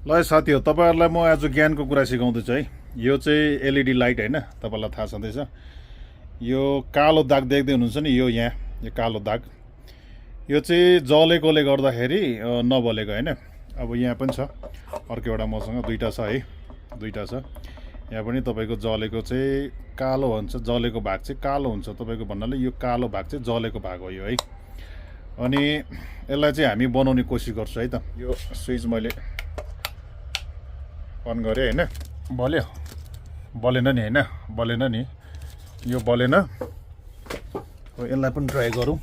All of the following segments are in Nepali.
ल साथी हो तपाईहरुलाई म आज ज्ञानको कुरा सिकाउँदैछु है। यो चाहिँ एलईडी लाइट हैन, तपाईलाई थाहा छँदैछ। यो कालो दाग देख्दै हुनुहुन्छ नि, यो कालो दाग, यो चाहिँ जलेकोले गर्दाखेरि नबलेको हैन। अब यहाँ पनि छ अर्को एउटा मसँग दुईटा छ है, दुईटा छ। यहाँ पनि तपाईको जलेको चाहिँ कालो हुन्छ, जलेको भाग चाहिँ कालो हुन्छ तपाईको भन्नाले यो कालो भाग चाहिँ जलेको भाग हो यो है। अनि यसलाई चाहिँ हामी बनाउने कोसिस गर्छौँ है त। यो स्विच मैले अन गरेँ हैन, बल्यो बलेन नि हैन, बलेन नि, यो बलेन। यसलाई पनि ट्राई गरौँ।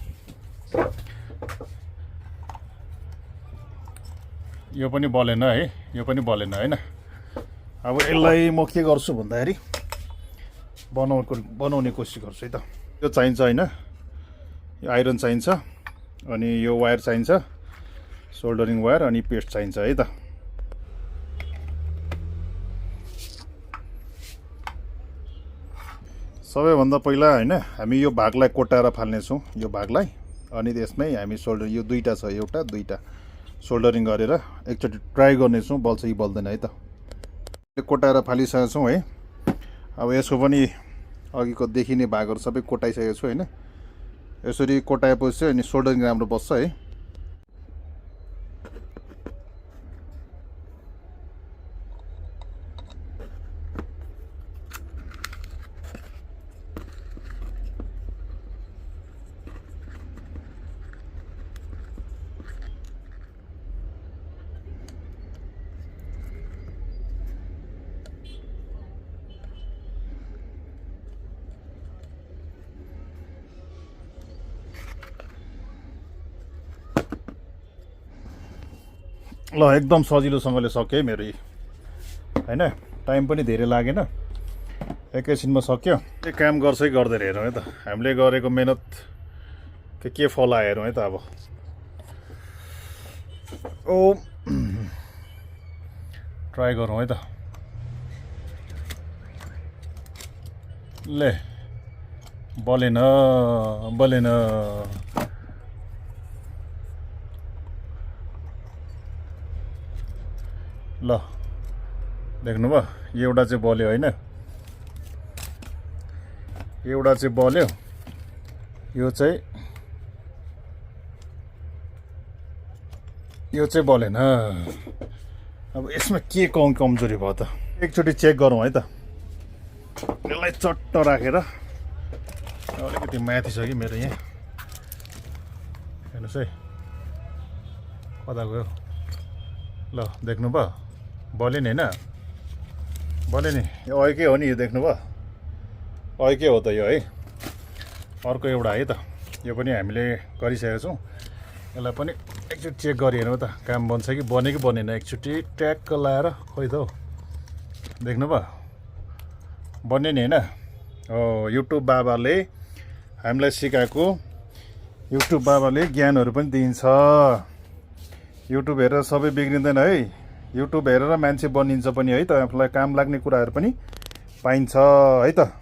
यो पनि बलेन है, यो पनि बलेन हैन। अब यसलाई म के गर्छु भन्दाखेरि बनाउने कोसिस गर्छु है त। यो चाहिन्छ हैन, यो आइरन चाहिन्छ, अनि यो वायर चाहिन्छ, सोल्डरिङ वायर, अनि पेस्ट चाहिन्छ है त। सबैभन्दा पहिला हैन हामी यो भागलाई कोटाएर फाल्नेछौँ, यो भागलाई। अनि त्यसमै हामी सोल्डर, यो दुईटा छ, एउटा दुईटा सोल्डरिङ गरेर एकचोटि ट्राई गर्नेछौँ बल्छ कि बल्दैन है त। कोटाएर फालिसकेको छौँ है। अब यसको पनि अघिको देखिने भागहरू सबै कोटाइसकेको छु हैन। यसरी कोटाएपछि चाहिँ अनि सोल्डरिङ राम्रो बस्छ है। ल एकदम सजिलोसँगले सके मेरो हैन, टाइम पनि धेरै लागेन, एकैछिनमा सक्यो। के काम गर्छ कि गर्दैन हेरौँ है त, हामीले गरेको मेहनत के फल आयो हेरौँ है त। अब ओ ट्राई गरौँ है त। ले बलेन बलेन, ल देख्नुभयो, एउटा चाहिँ बल्यो हैन, एउटा चाहिँ बल्यो, यो चाहिँ बलेन। अब यसमा के कमजोरी भयो त, एकचोटि चेक गरौँ है त। यसलाई चट्ट राखेर अलिकति माथि छ कि मेरो यहाँ, हेर्नुहोस् है कता गयो। ल देख्नुभयो, बल्यो नि हैन, बल्यो नि। यो ऐकै हो नि, यो देख्नुभयो ऐकै हो त यो है। अर्को एउटा है त, यो पनि हामीले गरिसकेका छौँ। यसलाई पनि एकचोटि चेक गरिहेरौँ त, काम बन्छ कि बनेन। एकचोटि ट्याक्क लाएर खोइ त हौ, देख्नुभयो बन्यो नि हैन। हो, युट्युब बाबाले हामीलाई सिकाएको, युट्युब बाबाले ज्ञानहरू पनि दिन्छ। युट्युब हेरेर सबै बिग्रिँदैन है, युट्युब हेरेर मान्छे बनिन्छ पनि है त। आफूलाई काम लाग्ने कुराहरू पनि पाइन्छ है त।